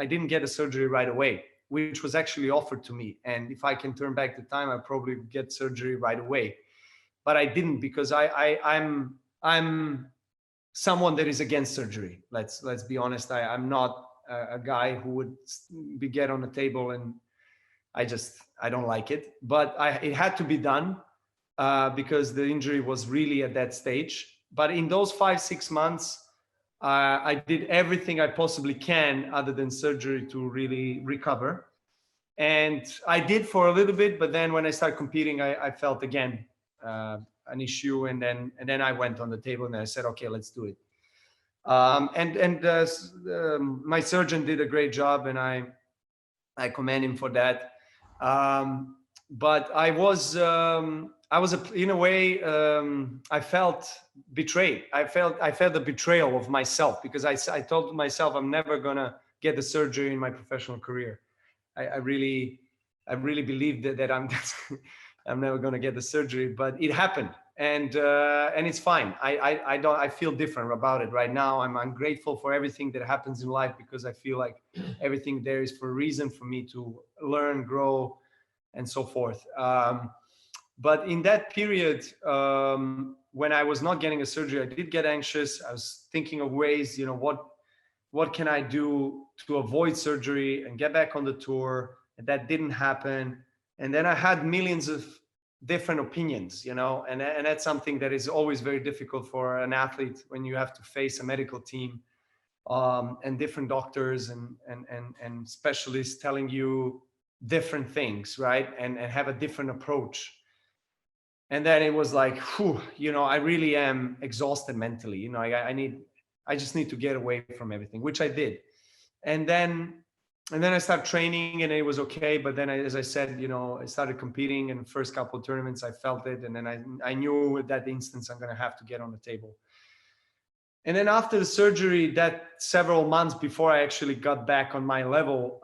didn't get a surgery right away, which was actually offered to me. And if I can turn back the time, I probably would get surgery right away. But I didn't, because I'm someone that is against surgery. Let's be honest. I'm not a guy who would get on the table, and I don't like it. But it had to be done because the injury was really at that stage. But in those 5-6 months, I did everything I possibly can other than surgery to really recover. And I did for a little bit, but then when I started competing, I felt again an issue, and then I went on the table and I said, okay, let's do it. My surgeon did a great job, and I commend him for that. But I was in a way, I felt betrayed. I felt the betrayal of myself, because I told myself I'm never gonna get the surgery in my professional career. I really believed that I'm never gonna get the surgery, but it happened, and it's fine. I feel different about it right now. I'm grateful for everything that happens in life, because I feel like everything there is for a reason, for me to learn, grow, and so forth. But in that period, when I was not getting a surgery, I did get anxious. I was thinking of ways, what can I do to avoid surgery and get back on the tour? And that didn't happen. And then I had millions of different opinions, and that's something that is always very difficult for an athlete when you have to face a medical team, and different doctors and specialists telling you different things, right? And have a different approach. And then it was like, whew, I really am exhausted mentally. I just need to get away from everything, which I did. And then I started training and it was okay. But then as I said, I started competing in the first couple of tournaments. I felt it. And then I knew at that instance, I'm going to have to get on the table. And then after the surgery, that several months before I actually got back on my level,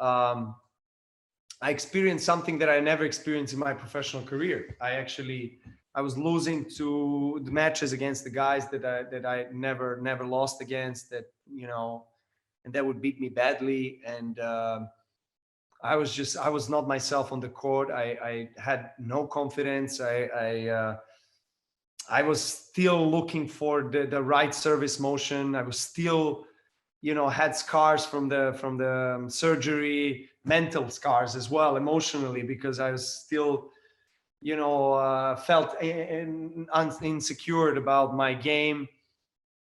I experienced something that I never experienced in my professional career. I was losing to the matches against the guys that I never lost against, and that would beat me badly. And I was not myself on the court. I had no confidence. I was still looking for the right service motion. I was still, had scars from the surgery, mental scars as well, emotionally, because I was still, felt insecure about my game.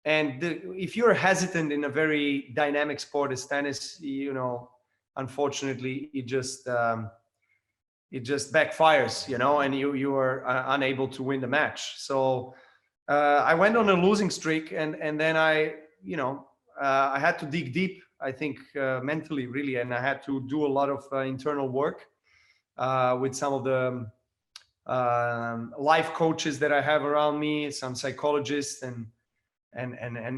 And if you're hesitant in a very dynamic sport as tennis, unfortunately, it just backfires, and you are unable to win the match. So I went on a losing streak, and then I had to dig deep, I think, mentally, really, and I had to do a lot of internal work with some of the life coaches that I have around me, some psychologists, and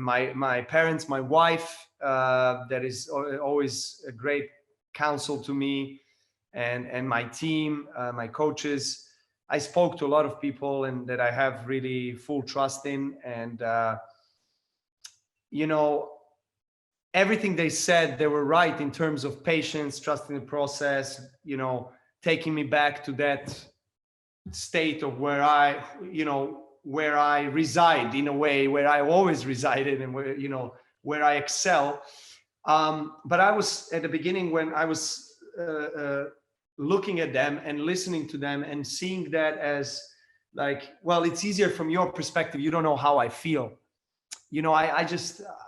my parents, my wife, that is always a great counsel to me, and my team, my coaches. I spoke to a lot of people and that I have really full trust in, and everything they said, they were right in terms of patience, trusting the process, taking me back to that state of where I reside, in a way, where I always resided, and where I excel. But I was at the beginning, when I was looking at them and listening to them and seeing that as like, well, it's easier from your perspective. You don't know how I feel. I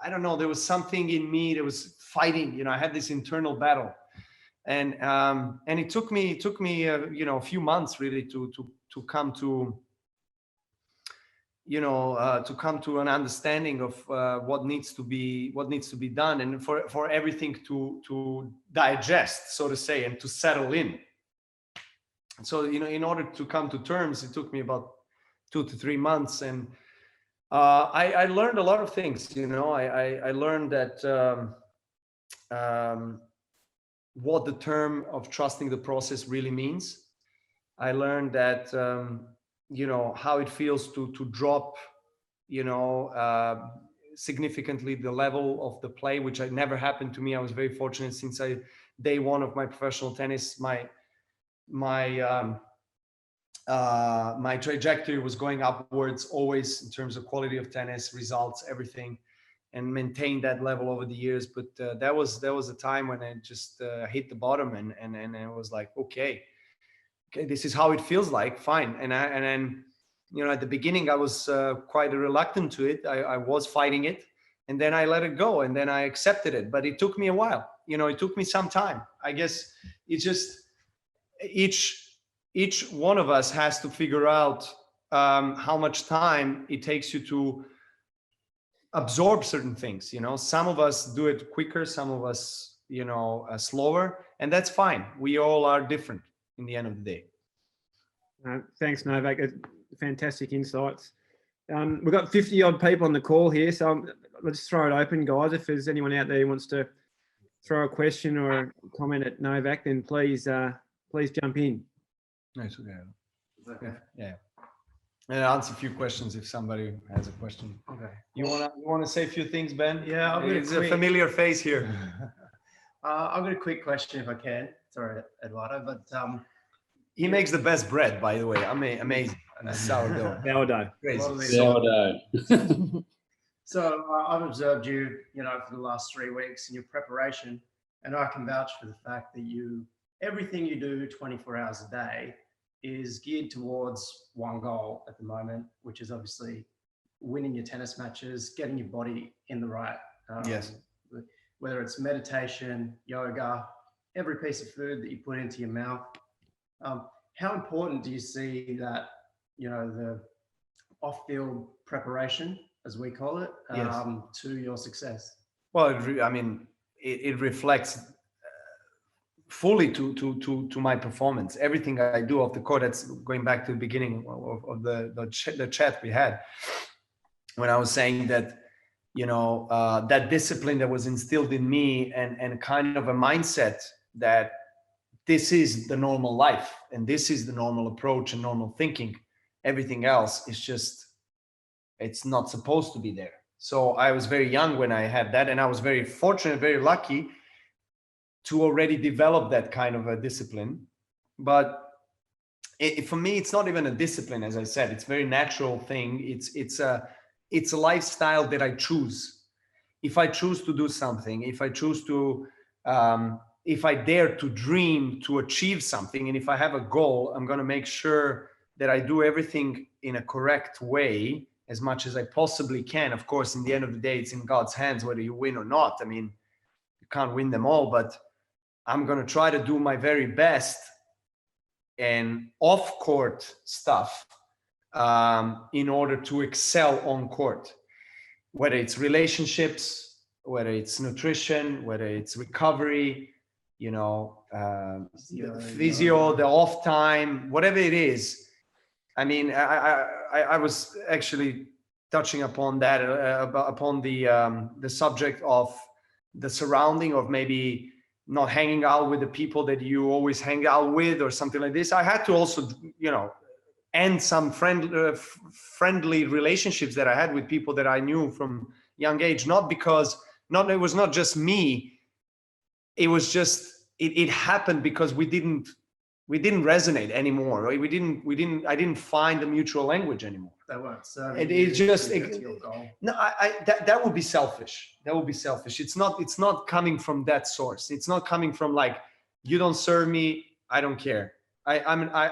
don't know. There was something in me that was fighting. I had this internal battle. And it took me a few months really to come to an understanding of what needs to be done, and for everything to digest, so to say, and to settle in. So in order to come to terms, it took me about 2 to 3 months, and I learned a lot of things. I learned that what the term of trusting the process really means. I learned that how it feels to drop significantly the level of the play, which had never happened to me. I was very fortunate since day one of my professional tennis. My trajectory was going upwards always in terms of quality of tennis, results, everything, and maintained that level over the years. But there was a time when I just hit the bottom, and it was like, okay, this is how it feels like, fine. And then at the beginning I was quite reluctant to it. I was fighting it, and then I let it go, and then I accepted it. But it took me a while. It took me some time. I guess it's just each one of us has to figure out how much time it takes you to absorb certain things. Some of us do it quicker, some of us slower, and that's fine. We all are different in the end of the day. Thanks, Novak. Fantastic insights. We've got 50 odd people on the call here, so let's throw it open, guys. If there's anyone out there who wants to throw a question or a comment at Novak, then please jump in. Nice. Okay. Yeah. And I'll answer a few questions if somebody has a question. Okay. You wanna say a few things, Ben? Yeah, It's a familiar face here. I've got a quick question if I can. Sorry, Eduardo, but He makes the best bread, by the way. Amazing. And sourdough. Sourdough. Crazy. Sourdough. So I've observed you, for the last 3 weeks in your preparation, and I can vouch for the fact that everything you do 24 hours a day is geared towards one goal at the moment, which is obviously winning your tennis matches, getting your body in the right. Yes. Whether it's meditation, yoga, every piece of food that you put into your mouth. How important do you see that, the off-field preparation, as we call it, Yes. to your success? Well, it reflects fully to my performance. Everything I do off the court. That's going back to the beginning of the chat we had, when I was saying that, that discipline that was instilled in me, and kind of a mindset that this is the normal life and this is the normal approach and normal thinking. Everything else is just, it's not supposed to be there. So I was very young when I had that, and I was very fortunate, very lucky to already develop that kind of a discipline. But for me, it's not even a discipline, as I said. It's a very natural thing. It's a lifestyle that I choose. If I choose to do something, if I choose to, if I dare to dream to achieve something, and if I have a goal, I'm going to make sure that I do everything in a correct way as much as I possibly can. Of course, in the end of the day, it's in God's hands whether you win or not. I mean, you can't win them all, but I'm going to try to do my very best and off-court stuff in order to excel on court, whether it's relationships, whether it's nutrition, whether it's recovery, physio, the off time, whatever it is. I mean, I was actually touching upon that, upon the subject of the surrounding of maybe not hanging out with the people that you always hang out with or something like this. I had to also, end some friendly relationships that I had with people that I knew from young age. It was not just me. It was just, it happened because we didn't resonate anymore. Right? I didn't find a mutual language anymore. That weren't no, that would be selfish. That would be selfish. It's not coming from that source. It's not coming from like, you don't serve me, I don't care. I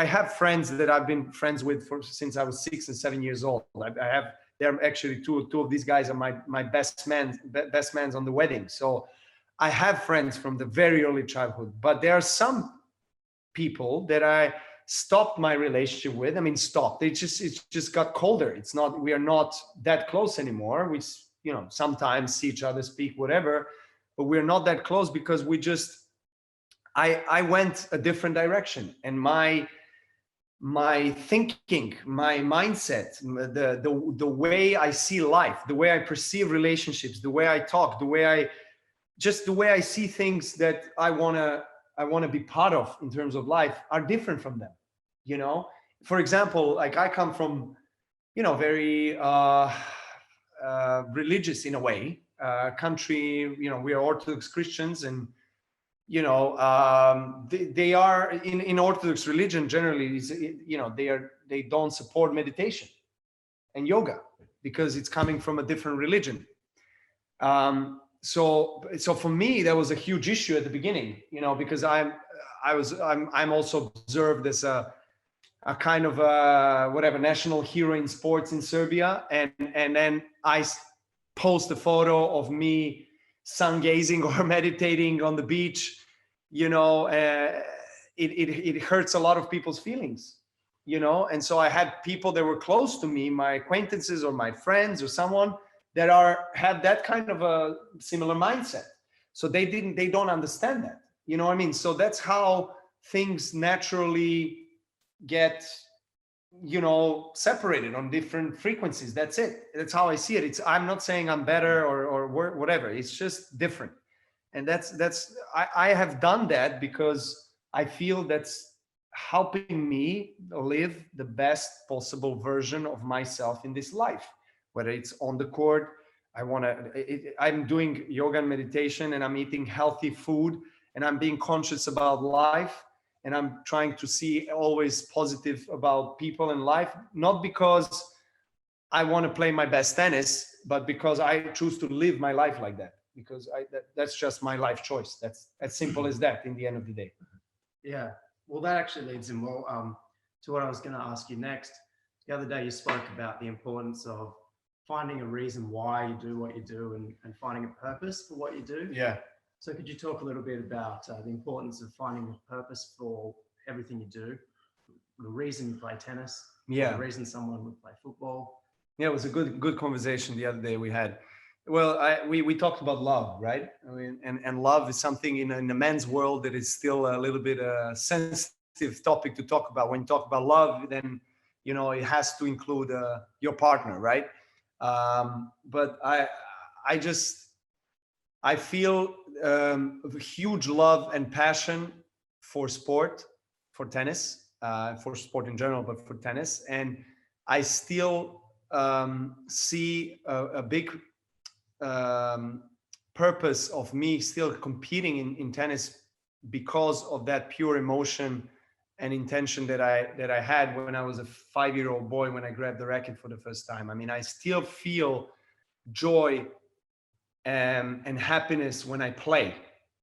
have friends that I've been friends with since I was 6 and 7 years old. They're actually two of these guys are my best men on the wedding. So I have friends from the very early childhood, but there are some people that I stopped my relationship with. I mean, stopped. It just got colder. We are not that close anymore. We, sometimes see each other, speak, whatever, but we're not that close because I went a different direction, and my thinking, my mindset, the way I see life, the way I perceive relationships, the way I talk, the way I see things that I want to be part of in terms of life are different from them. For example, like I come from, very religious in a way, country, we are Orthodox Christians, and they are in Orthodox religion generally, they don't support meditation and yoga because it's coming from a different religion. So for me, that was a huge issue at the beginning, because I'm also observed as a kind of whatever national hero in sports in Serbia, and then I post a photo of me sun gazing or meditating on the beach. It hurts a lot of people's feelings, and so I had people that were close to me, my acquaintances or my friends or someone that had that kind of a similar mindset. So they don't understand that, what I mean? So that's how things naturally get, separated on different frequencies. That's it. That's how I see it. I'm not saying I'm better or whatever. It's just different. And I have done that because I feel that's helping me live the best possible version of myself in this life. Whether it's on the court, I'm doing yoga and meditation, and I'm eating healthy food, and I'm being conscious about life. and I'm trying to see always positive about people in life, not because I want to play my best tennis, but because I choose to live my life like that, because that's just my life choice. That's as simple as that in the end of the day. Yeah, well, that actually leads in well to what I was going to ask you next. The other day you spoke about the importance of finding a reason why you do what you do, and finding a purpose for what you do. Yeah. So could you talk a little bit about the importance of finding a purpose for everything you do, the reason you play tennis, Yeah. the reason someone would play football? Yeah, it was a good conversation the other day we had. Well, we talked about love, right? I mean, and love is something in the men's world that is still a little bit sensitive topic to talk about. When you talk about love, then it has to include your partner, right? But I feel huge love and passion for sport, for tennis, for sport in general, but for tennis, and I still see a big purpose of me still competing in tennis because of that pure emotion and intention that I had when I was a 5-year-old boy, when I grabbed the racket for the first time. I mean, I still feel joy and happiness when I play,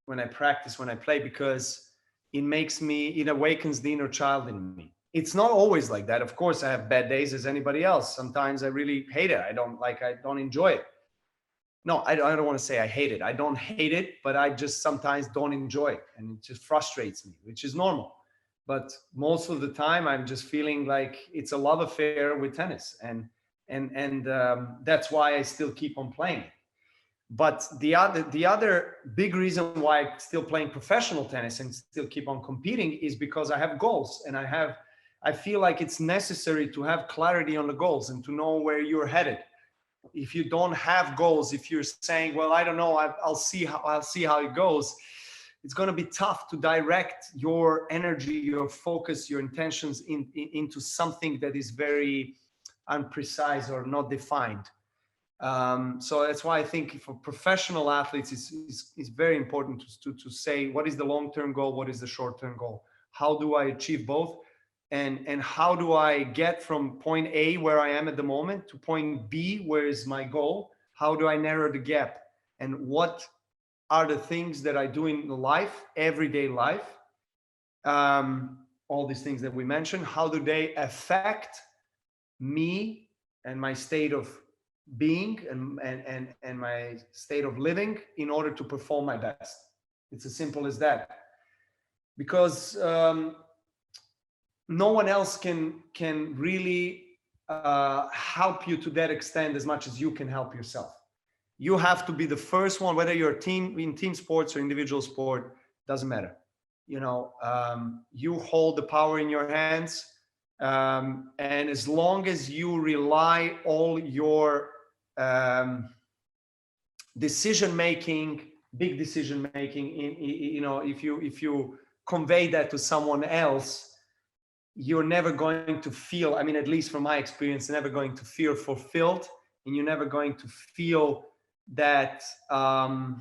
when I practice, when I play, because it awakens the inner child in me. It's not always like that. Of course, I have bad days as anybody else. Sometimes I really hate it. I don't enjoy it. No, I don't want to say I hate it. I don't hate it, but I just sometimes don't enjoy it, and it just frustrates me, which is normal. But most of the time, I'm just feeling like it's a love affair with tennis, and that's why I still keep on playing. But the other big reason why I'm still playing professional tennis and still keep on competing is because I have goals, and I feel like it's necessary to have clarity on the goals and to know where you're headed. If you don't have goals, if you're saying, well, I don't know, I'll see how it goes, it's going to be tough to direct your energy, your focus, your intentions into something that is very unprecise or not defined. So that's why I think for professional athletes, it's very important to say, what is the long-term goal? What is the short-term goal? How do I achieve both? And how do I get from point A, where I am at the moment, to point B, where is my goal? How do I narrow the gap? And what are the things that I do in life, everyday life? All these things that we mentioned, how do they affect me and my state of being and my state of living in order to perform my best? It's as simple as that. Because no one else can really help you to that extent as much as you can help yourself. You have to be the first one, whether you're in team sports or individual sport, doesn't matter. You hold the power in your hands, and as long as you rely all your decision making, big decision making, if you convey that to someone else, you're never going to feel, I mean, at least from my experience, never going to feel fulfilled, and you're never going to feel that, I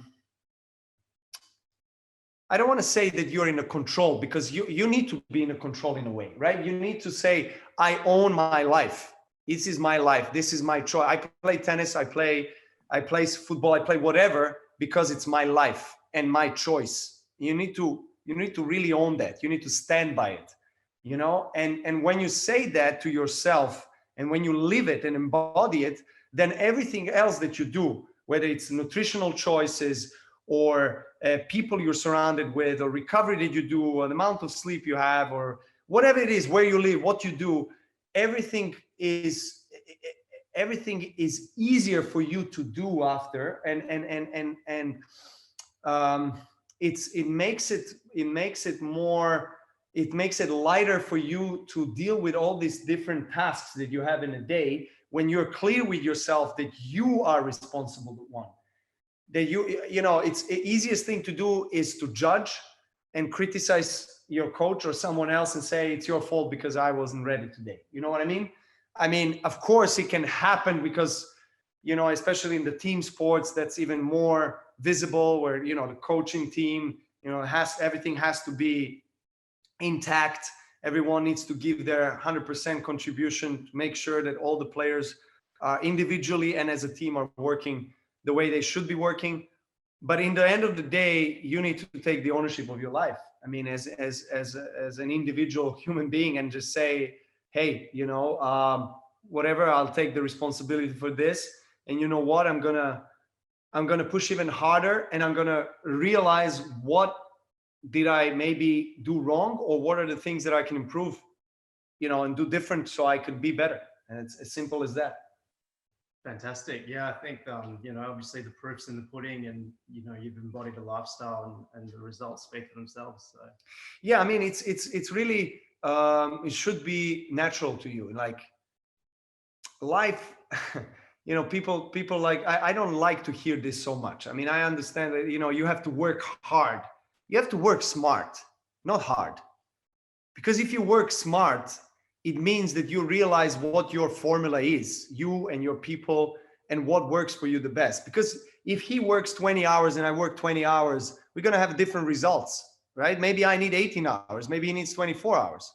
don't want to say that you're in a control, because you need to be in a control in a way, right? You need to say, I own my life. This is my life. This is my choice. I play tennis, I play football, I play whatever, because it's my life and my choice. You need to really own that. You need to stand by it. And when you say that to yourself, and when you live it and embody it, then everything else that you do, whether it's nutritional choices or people you're surrounded with, or recovery that you do, or the amount of sleep you have, or whatever it is, where you live, what you do, everything is easier for you to do after, and it makes it lighter for you to deal with all these different tasks that you have in a day, when you're clear with yourself that you are responsible for one. That it's the easiest thing to do is to judge and criticize your coach or someone else and say, it's your fault because I wasn't ready today. You know what I mean? I mean, of course it can happen, because, especially in the team sports, that's even more visible, where, the coaching team, everything has to be intact. Everyone needs to give their 100% contribution to make sure that all the players individually and as a team are working the way they should be working. But in the end of the day, you need to take the ownership of your life. I mean, as an individual human being, and just say, hey, you know, whatever, I'll take the responsibility for this. And you know what, I'm gonna push even harder, and I'm gonna realize what did I maybe do wrong, or what are the things that I can improve, you know, and do different so I could be better. And it's as simple as that. Fantastic. Yeah, I think, you know, obviously the proof's in the pudding, and, you know, you've embodied a lifestyle, and the results speak for themselves. So. Yeah, I mean, it's really, it should be natural to you. Like life, you know, people like, I don't like to hear this so much. I mean, I understand that, you know, you have to work hard. You have to work smart, not hard. Because if you work smart, it means that you realize what your formula is, you and your people, and what works for you the best. Because if he works 20 hours and I work 20 hours, we're going to have different results, right? Maybe I need 18 hours. Maybe he needs 24 hours.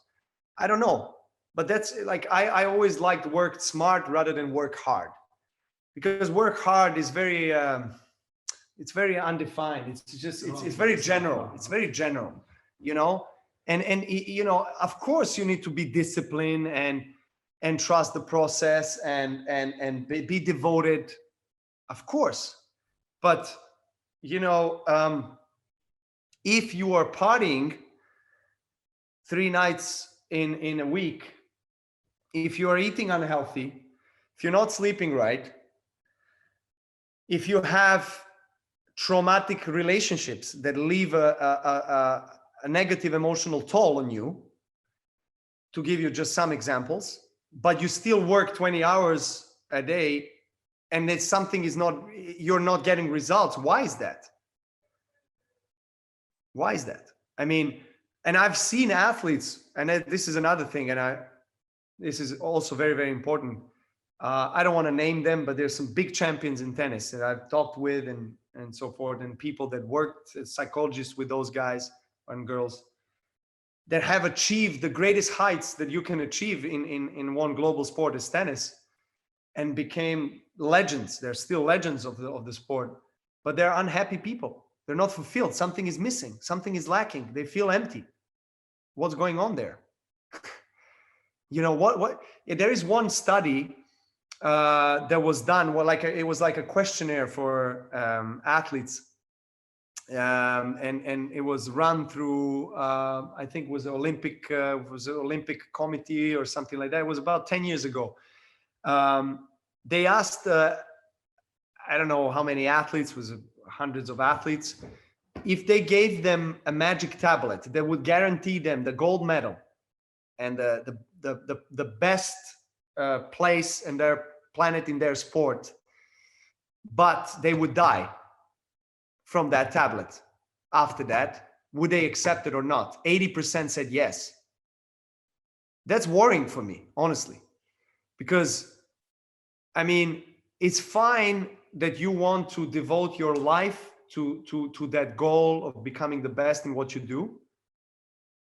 I don't know. But that's like, I always liked work smart rather than work hard. Because work hard is very, it's very undefined. It's just, it's very general. It's very general, you know? And you know, of course you need to be disciplined and trust the process and be devoted, of course. But you know, if you are partying 3 nights in a week, if you are eating unhealthy, if you're not sleeping right, if you have traumatic relationships that leave a negative emotional toll on you, to give you just some examples, but you still work 20 hours a day, and it's something is not, you're not getting results. Why is that? Why is that? I mean, and I've seen athletes, and this is another thing, and this is also very, very important. I don't want to name them, but there's some big champions in tennis that I've talked with and so forth, and people that worked as psychologists with those guys and girls that have achieved the greatest heights that you can achieve in one global sport as tennis, and became legends. They're still legends of the sport, but they're unhappy people. They're not fulfilled. Something is missing. Something is lacking. They feel empty. What's going on there? You know what? There is one study that was done. Well, it was like a questionnaire for athletes. And it was run through I think it was an Olympic committee or something like that. It was about 10 years ago. They asked I don't know how many athletes, was hundreds of athletes, if they gave them a magic tablet that would guarantee them the gold medal and the best place in their planet in their sport, but they would die from that tablet after that, would they accept it or not? 80% said yes. That's worrying for me, honestly, because I mean, it's fine that you want to devote your life to that goal of becoming the best in what you do.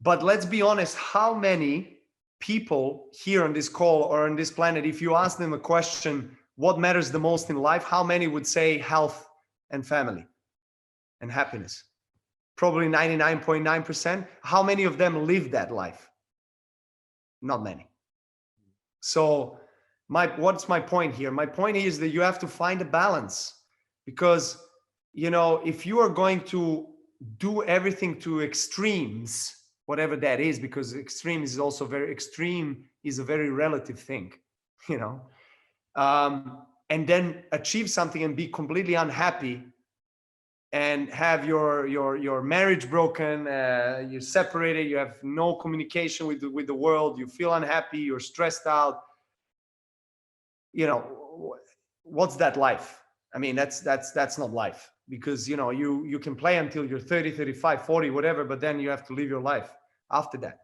But let's be honest, how many people here on this call or on this planet, if you ask them a question, what matters the most in life, how many would say health and family and happiness? Probably 99.9%. How many of them live that life? Not many. So what's my point here? My point is that you have to find a balance, because, you know, if you are going to do everything to extremes, whatever that is, because extreme is also extreme is a very relative thing, you know, and then achieve something and be completely unhappy and have your marriage broken, you're separated, you have no communication with the world, you feel unhappy, you're stressed out. You know, what's that life? I mean, that's not life, because, you know, you can play until you're 30, 35, 40, whatever, but then you have to live your life after that.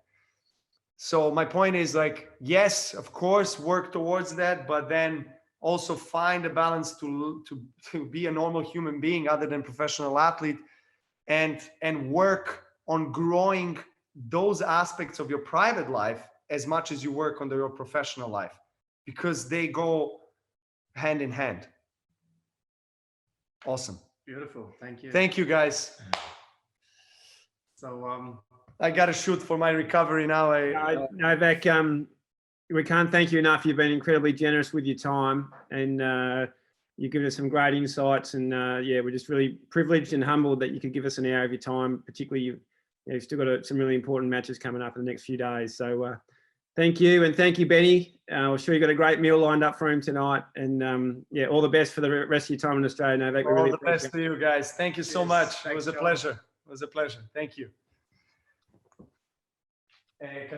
So my point is, like, yes, of course, work towards that, but then also find a balance to be a normal human being other than professional athlete, and work on growing those aspects of your private life as much as you work on your professional life, because they go hand in hand. Awesome. Beautiful. Thank you. Thank you, guys. So, I got to shoot for my recovery now. Novak, we can't thank you enough. You've been incredibly generous with your time, and you've given us some great insights. And yeah, we're just really privileged and humbled that you could give us an hour of your time. Particularly, you've still got some really important matches coming up in the next few days. So thank you, and thank you, Benny. I'm sure you got a great meal lined up for him tonight. And yeah, all the best for the rest of your time in Australia, Novak. All the best to you guys. Thank you so much. It was a John. pleasure. It was a pleasure. Thank you.